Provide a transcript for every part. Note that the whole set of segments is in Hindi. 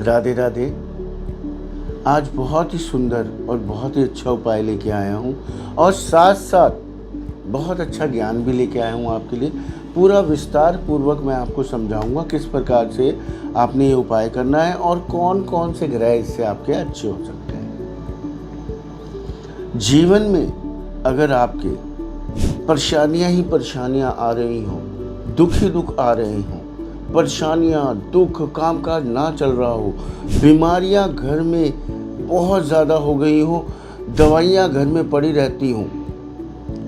राधे राधे। आज बहुत ही सुंदर और बहुत ही अच्छा उपाय लेके आया हूँ और साथ साथ बहुत अच्छा ज्ञान भी लेके आया हूँ आपके लिए। पूरा विस्तार पूर्वक मैं आपको समझाऊंगा किस प्रकार से आपने ये उपाय करना है और कौन कौन से ग्रह इससे आपके अच्छे हो सकते हैं। जीवन में अगर आपके परेशानियां ही परेशानियां आ रही हों, दुख ही दुख आ रहे हों, परेशानियां, दुख, कामकाज ना चल रहा हो, बीमारियां घर में बहुत ज़्यादा हो गई हो, दवाइयां घर में पड़ी रहती हों,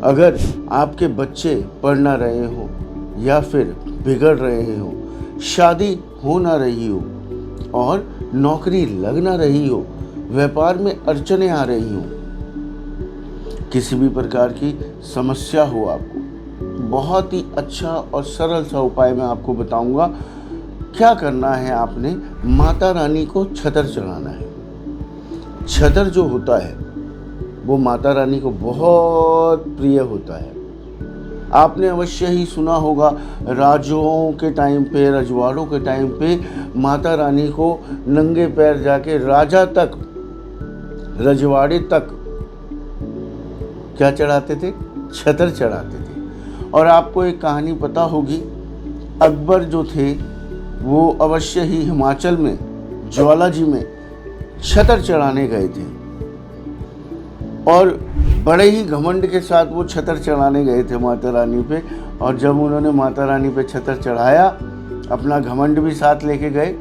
अगर आपके बच्चे पढ़ ना रहे हों या फिर बिगड़ रहे हों, शादी हो ना रही हो और नौकरी लग ना रही हो, व्यापार में अड़चनें आ रही हों, किसी भी प्रकार की समस्या हो, आपको बहुत ही अच्छा और सरल सा उपाय मैं आपको बताऊंगा। क्या करना है, आपने माता रानी को छतर चढ़ाना है। छतर जो होता है वो माता रानी को बहुत प्रिय होता है। आपने अवश्य ही सुना होगा, राजाओं के टाइम पे, रजवाड़ों के टाइम पे माता रानी को नंगे पैर जाके राजा तक, रजवाड़े तक क्या चढ़ाते थे? छतर चढ़ाते थे। और आपको एक कहानी पता होगी, अकबर जो थे वो अवश्य ही हिमाचल में ज्वाला जी में छतर चढ़ाने गए थे और बड़े ही घमंड के साथ वो छतर चढ़ाने गए थे माता रानी पे। और जब उन्होंने माता रानी पे छतर चढ़ाया, अपना घमंड भी साथ लेके गए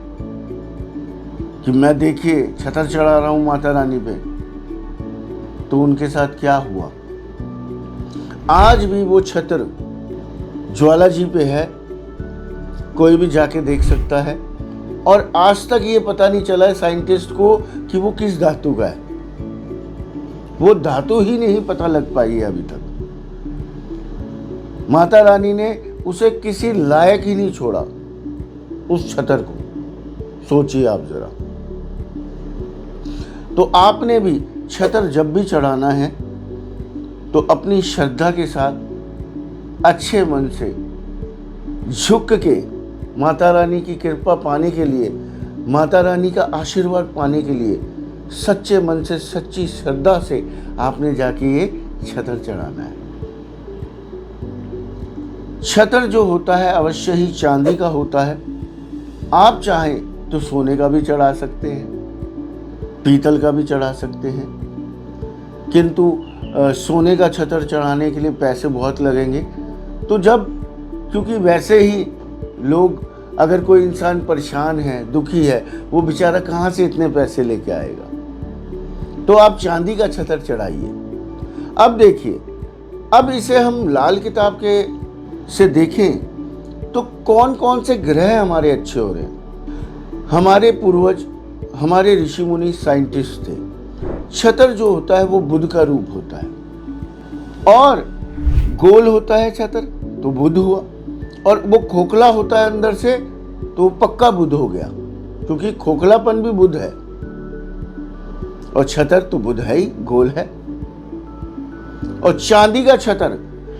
कि मैं देखिए छतर चढ़ा रहा हूँ माता रानी पे। तो उनके साथ क्या हुआ? आज भी वो छतर ज्वाला जी पे है, कोई भी जाके देख सकता है। और आज तक ये पता नहीं चला है साइंटिस्ट को कि वो किस धातु का है। वो धातु ही नहीं पता लग पाई है अभी तक। माता रानी ने उसे किसी लायक ही नहीं छोड़ा, उस छतर को। सोचिए आप जरा। तो आपने भी छतर जब भी चढ़ाना है तो अपनी श्रद्धा के साथ अच्छे मन से झुक के माता रानी की कृपा पाने के लिए, माता रानी का आशीर्वाद पाने के लिए सच्चे मन से, सच्ची श्रद्धा से आपने जाके ये छतर चढ़ाना है। छतर जो होता है अवश्य ही चांदी का होता है। आप चाहें तो सोने का भी चढ़ा सकते हैं, पीतल का भी चढ़ा सकते हैं, किंतु सोने का छतर चढ़ाने के लिए पैसे बहुत लगेंगे। तो जब, क्योंकि वैसे ही लोग, अगर कोई इंसान परेशान है, दुखी है, वो बेचारा कहाँ से इतने पैसे लेके आएगा। तो आप चांदी का छतर चढ़ाइए। अब देखिए, अब इसे हम लाल किताब के से देखें तो कौन कौन से ग्रह हमारे अच्छे हो रहे हैं। हमारे पूर्वज, हमारे ऋषि मुनि साइंटिस्ट थे। छतर जो होता है वो बुध का रूप होता है और गोल होता है छतर तो बुध हुआ, और वो खोखला होता है अंदर से तो पक्का बुध हो गया, क्योंकि खोखलापन भी बुध है और छतर तो बुध है ही, गोल है। और चांदी का छतर,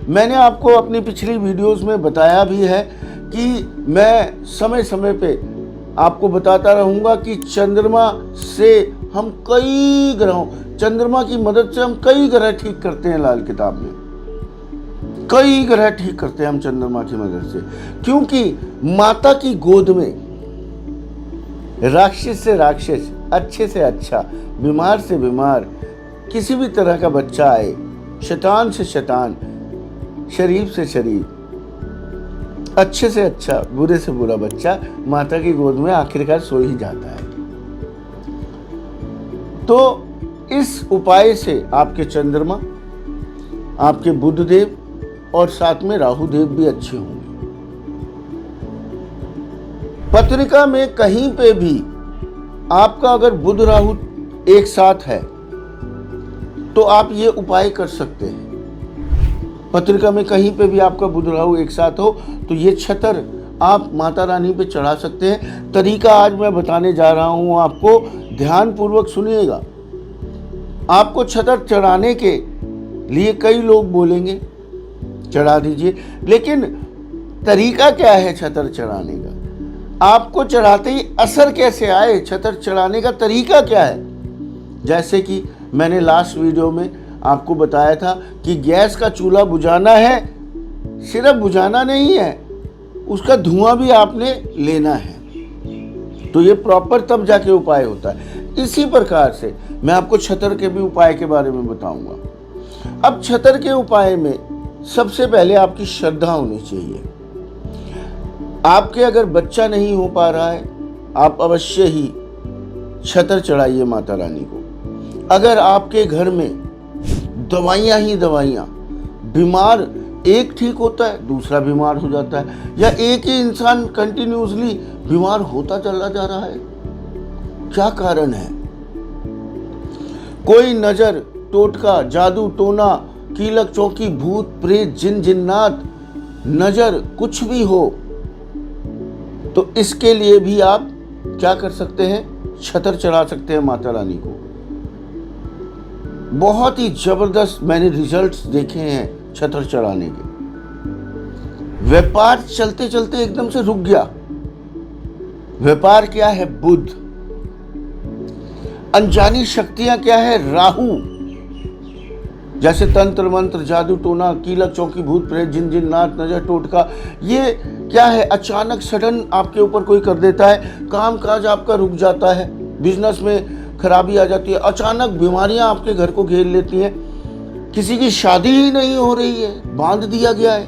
मैंने आपको अपनी पिछली वीडियोस में बताया भी है कि मैं समय समय पे आपको बताता रहूंगा कि चंद्रमा से हम कई ग्रहों, चंद्रमा की मदद से हम कई ग्रह ठीक करते हैं। लाल किताब में कई ग्रह ठीक करते हैं हम चंद्रमा की मदद से, क्योंकि माता की गोद में राक्षस से राक्षस, अच्छे से अच्छा, बीमार से बीमार, किसी भी तरह का बच्चा आए, शैतान से शैतान, शरीफ से शरीफ, अच्छे से अच्छा, बुरे से बुरा बच्चा माता की गोद में आखिरकार सो ही जाता है। तो इस उपाय से आपके चंद्रमा, आपके बुध देव और साथ में राहु देव भी अच्छे होंगे। पत्रिका में कहीं पे भी आपका अगर बुध राहु एक साथ है तो आप ये उपाय कर सकते हैं। पत्रिका में कहीं पे भी आपका बुध राहु एक साथ हो तो ये छतर आप माता रानी पे चढ़ा सकते हैं। तरीका आज मैं बताने जा रहा हूं, आपको ध्यान पूर्वक सुनिएगा। आपको छतर चढ़ाने के लिए कई लोग बोलेंगे चढ़ा दीजिए, लेकिन तरीका क्या है छतर चढ़ाने का? आपको चढ़ाते ही असर कैसे आए, छतर चढ़ाने का तरीका क्या है। जैसे कि मैंने लास्ट वीडियो में आपको बताया था कि गैस का चूल्हा बुझाना है, सिर्फ बुझाना नहीं है, उसका धुआं भी आपने लेना है। तो ये प्रॉपर तब जाके उपाय होता है। इसी प्रकार से मैं आपको छतर के भी उपाय के बारे में बताऊंगा। अब छतर के उपाय में सबसे पहले आपकी श्रद्धा होनी चाहिए। आपके अगर बच्चा नहीं हो पा रहा है, आप अवश्य ही छतर चढ़ाइए माता रानी को। अगर आपके घर में दवाइयाँ ही दवाइयाँ, बीमार एक ठीक होता है दूसरा बीमार हो जाता है, या एक ही इंसान कंटिन्यूसली बीमार होता चला जा रहा है, क्या कारण है। कोई नजर, टोटका, जादू टोना, कीलक चौकी, भूत प्रेत, जिन जिन्नात, नजर कुछ भी हो, तो इसके लिए भी आप क्या कर सकते हैं, छतर चढ़ा सकते हैं माता रानी को। बहुत ही जबरदस्त मैंने रिजल्ट्स देखे हैं छतर चढ़ाने के। व्यापार चलते चलते एकदम से रुक गया। व्यापार क्या है, बुध। अनजानी शक्तियां क्या है, राहु। जैसे तंत्र मंत्र, जादू टोना, कीलक चौकी, भूत प्रेत, जिन जिन्नात, नजर, टोटका, ये क्या है, अचानक सडन आपके ऊपर कोई कर देता है, काम काज आपका रुक जाता है, बिजनेस में खराबी आ जाती है, अचानक बीमारियां आपके घर को घेर लेती हैं, किसी की शादी ही नहीं हो रही है, बांध दिया गया है।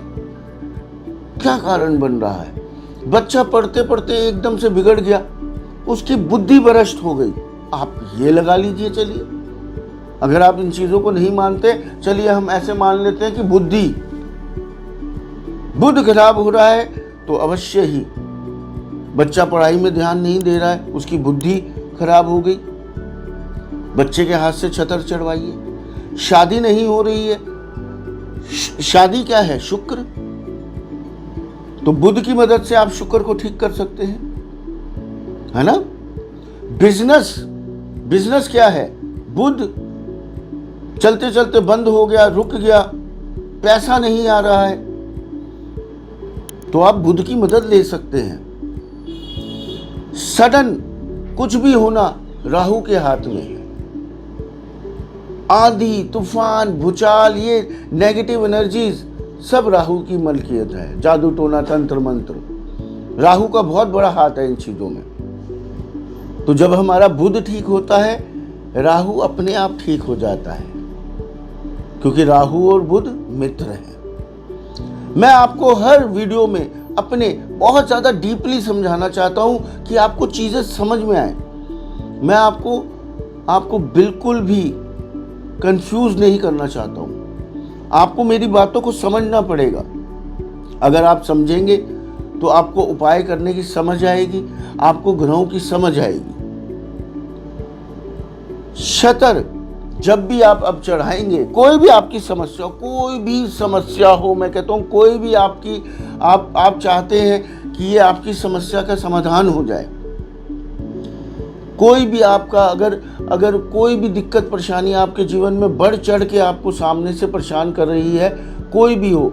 क्या कारण बन रहा है, बच्चा पढ़ते पढ़ते एकदम से बिगड़ गया, उसकी बुद्धि भ्रष्ट हो गई। आप ये लगा लीजिए। चलिए, अगर आप इन चीजों को नहीं मानते, चलिए हम ऐसे मान लेते हैं कि बुद्ध खराब हो रहा है, तो अवश्य ही बच्चा पढ़ाई में ध्यान नहीं दे रहा है, उसकी बुद्धि खराब हो गई, बच्चे के हाथ से छतर चढ़वाइए। शादी नहीं हो रही है, शादी क्या है, शुक्र, तो बुध की मदद से आप शुक्र को ठीक कर सकते हैं, है ना। बिजनेस क्या है, बुध चलते चलते बंद हो गया, रुक गया, पैसा नहीं आ रहा है, तो आप बुध की मदद ले सकते हैं। सडन कुछ भी होना राहु के हाथ में है। आंधी, तूफान, भूचाल, ये नेगेटिव एनर्जीज सब राहु की मलकियत है। जादू टोना, तंत्र मंत्र, राहु का बहुत बड़ा हाथ है इन चीजों में। तो जब हमारा बुध ठीक होता है, राहु अपने आप ठीक हो जाता है, क्योंकि राहु और बुध मित्र हैं। मैं आपको हर वीडियो में अपने बहुत ज्यादा डीपली समझाना चाहता हूं कि आपको चीजें समझ में आए। मैं आपको बिल्कुल भी कंफ्यूज नहीं करना चाहता हूं। आपको मेरी बातों को समझना पड़ेगा। अगर आप समझेंगे तो आपको उपाय करने की समझ आएगी, आपको ग्रहों की समझ आएगी। छतर जब भी आप अब चढ़ाएंगे, कोई भी आपकी समस्या, कोई भी समस्या हो, मैं कहता हूं कोई भी आपकी, आप चाहते हैं कि ये आपकी समस्या का समाधान हो जाए, कोई भी आपका अगर कोई भी दिक्कत परेशानी आपके जीवन में बढ़ चढ़ के आपको सामने से परेशान कर रही है, कोई भी हो,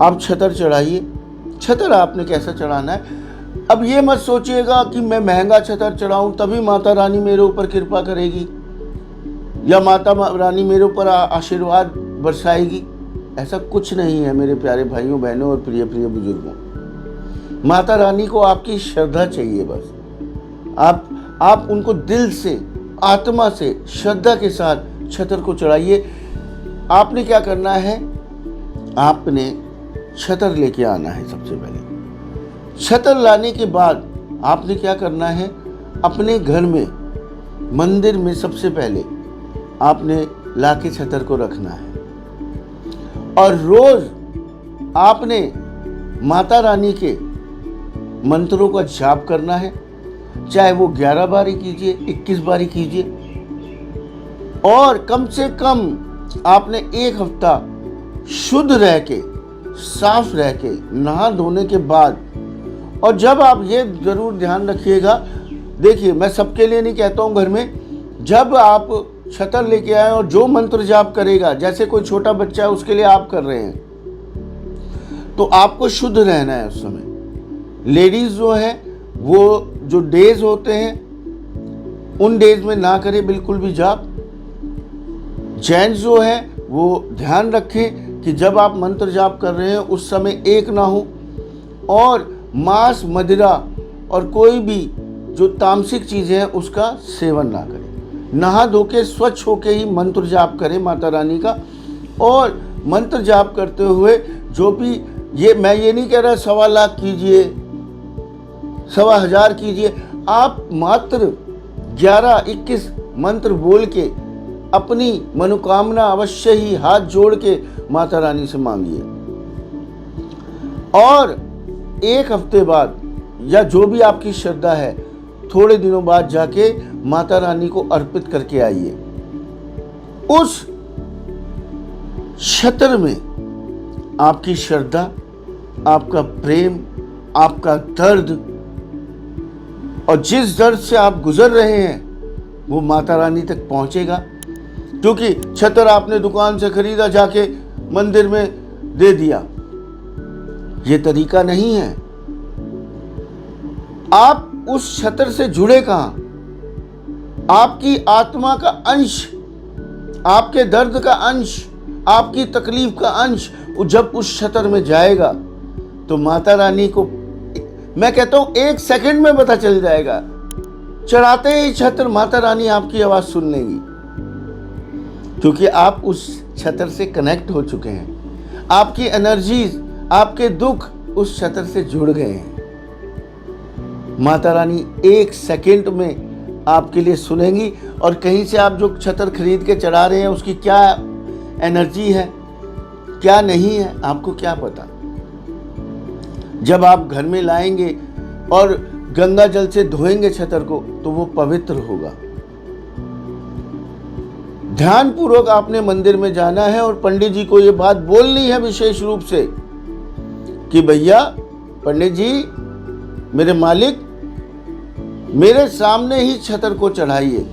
आप छतर चढ़ाइए। छतर आपने कैसा चढ़ाना है, अब ये मत सोचिएगा कि मैं महंगा छतर चढ़ाऊं तभी माता रानी मेरे ऊपर कृपा करेगी या माता रानी मेरे ऊपर आशीर्वाद बरसाएगी। ऐसा कुछ नहीं है मेरे प्यारे भाइयों बहनों और प्रिय प्रिय बुजुर्गों। माता रानी को आपकी श्रद्धा चाहिए बस। आप उनको दिल से, आत्मा से, श्रद्धा के साथ छतर को चढ़ाइए। आपने क्या करना है, आपने छतर लेके आना है। सबसे पहले छतर लाने के बाद आपने क्या करना है, अपने घर में, मंदिर में सबसे पहले आपने लाके छतर को रखना है और रोज आपने माता रानी के मंत्रों का जाप करना है। चाहे वो 11 बारी कीजिए, 21 बारी कीजिए, और कम से कम आपने 1 हफ्ता शुद्ध रह के, साफ रह के, नहा धोने के बाद। और जब आप ये जरूर ध्यान रखिएगा, देखिए मैं सबके लिए नहीं कहता हूँ, घर में जब आप छतर लेके आए और जो मंत्र जाप करेगा, जैसे कोई छोटा बच्चा है उसके लिए आप कर रहे हैं, तो आपको शुद्ध रहना है उस समय। लेडीज़ जो है वो जो डेज होते हैं उन डेज में ना करें बिल्कुल भी जाप। जेंट्स जो है वो ध्यान रखें कि जब आप मंत्र जाप कर रहे हैं उस समय एक ना हो, और मांस, मदिरा और कोई भी जो तामसिक चीज़ें हैं उसका सेवन ना करें। नहा धो के स्वच्छ होके ही मंत्र जाप करें माता रानी का। और मंत्र जाप करते हुए जो भी, ये मैं ये नहीं कह रहा 1.25 लाख कीजिए, 1,000 कीजिए, आप मात्र 11-21 मंत्र बोल के अपनी मनोकामना अवश्य ही हाथ जोड़ के माता रानी से मांगिए। और 1 हफ्ते बाद या जो भी आपकी श्रद्धा है, थोड़े दिनों बाद जाके माता रानी को अर्पित करके आइए। उस छत्र में आपकी श्रद्धा, आपका प्रेम, आपका दर्द और जिस दर्द से आप गुजर रहे हैं वो माता रानी तक पहुंचेगा। क्योंकि छत्र आपने दुकान से खरीदा, जाके मंदिर में दे दिया, ये तरीका नहीं है। आप उस छत्र से जुड़े कहां? आपकी आत्मा का अंश, आपके दर्द का अंश, आपकी तकलीफ का अंश जब उस छत्र में जाएगा तो माता रानी को, मैं कहता हूं 1 सेकंड में पता चल जाएगा। चढ़ाते ही छत्र माता रानी आपकी आवाज सुन लेंगी, क्योंकि आप उस छत्र से कनेक्ट हो चुके हैं। आपकी एनर्जीज, आपके दुख उस छत्र से जुड़ गए हैं। माता रानी 1 सेकंड में आपके लिए सुनेंगी। और कहीं से आप जो छत्र खरीद के चढ़ा रहे हैं उसकी क्या एनर्जी है, क्या नहीं है, आपको क्या पता। जब आप घर में लाएंगे और गंगा जल से धोएंगे छत्र को तो वो पवित्र होगा। ध्यान पूर्वक आपने मंदिर में जाना है और पंडित जी को ये बात बोलनी है विशेष रूप से कि भैया, पंडित जी, मेरे मालिक, मेरे सामने ही छत्र को चढ़ाइए।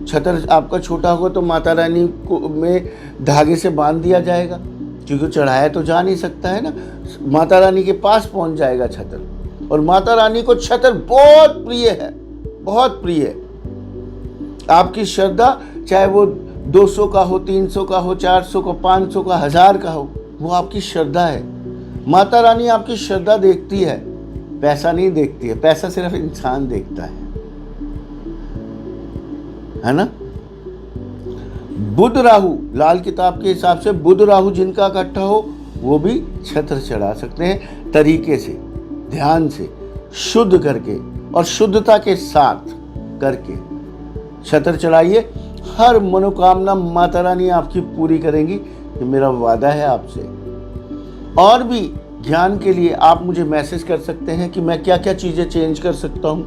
छत्र आपका छोटा होगा तो माता रानी को में धागे से बांध दिया जाएगा, क्योंकि चढ़ाया तो जा नहीं सकता है ना। माता रानी के पास पहुंच जाएगा छत्र, और माता रानी को छत्र बहुत प्रिय है, बहुत प्रिय है। आपकी श्रद्धा चाहे वो 200 का हो, 300 का हो, 400 का, 500 का, 1000 का हो, वो आपकी श्रद्धा है। माता रानी आपकी श्रद्धा देखती है, पैसा नहीं देखती है। पैसा सिर्फ इंसान देखता है ना। बुध राहु, लाल किताब के हिसाब से बुध राहु जिनका इकट्ठा हो वो भी छत्र चढ़ा सकते हैं, तरीके से, ध्यान से, शुद्ध करके और शुद्धता के साथ करके छत्र चढ़ाइए। हर मनोकामना माता रानी आपकी पूरी करेंगी, ये मेरा वादा है आपसे। और भी ज्ञान के लिए आप मुझे मैसेज कर सकते हैं कि मैं क्या क्या चीज़ें चेंज कर सकता हूँ,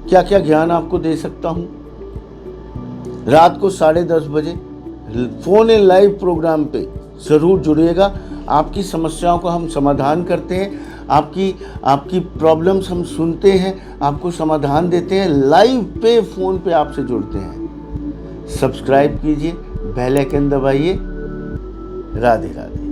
क्या क्या ज्ञान आपको दे सकता हूँ। रात को 10:30 बजे फोन इन लाइव प्रोग्राम पे ज़रूर जुड़िएगा। आपकी समस्याओं का हम समाधान करते हैं, आपकी प्रॉब्लम्स हम सुनते हैं, आपको समाधान देते हैं, लाइव पे फ़ोन पे आपसे जुड़ते हैं। सब्सक्राइब कीजिए, बेल आइकन दबाइए। राधे राधे।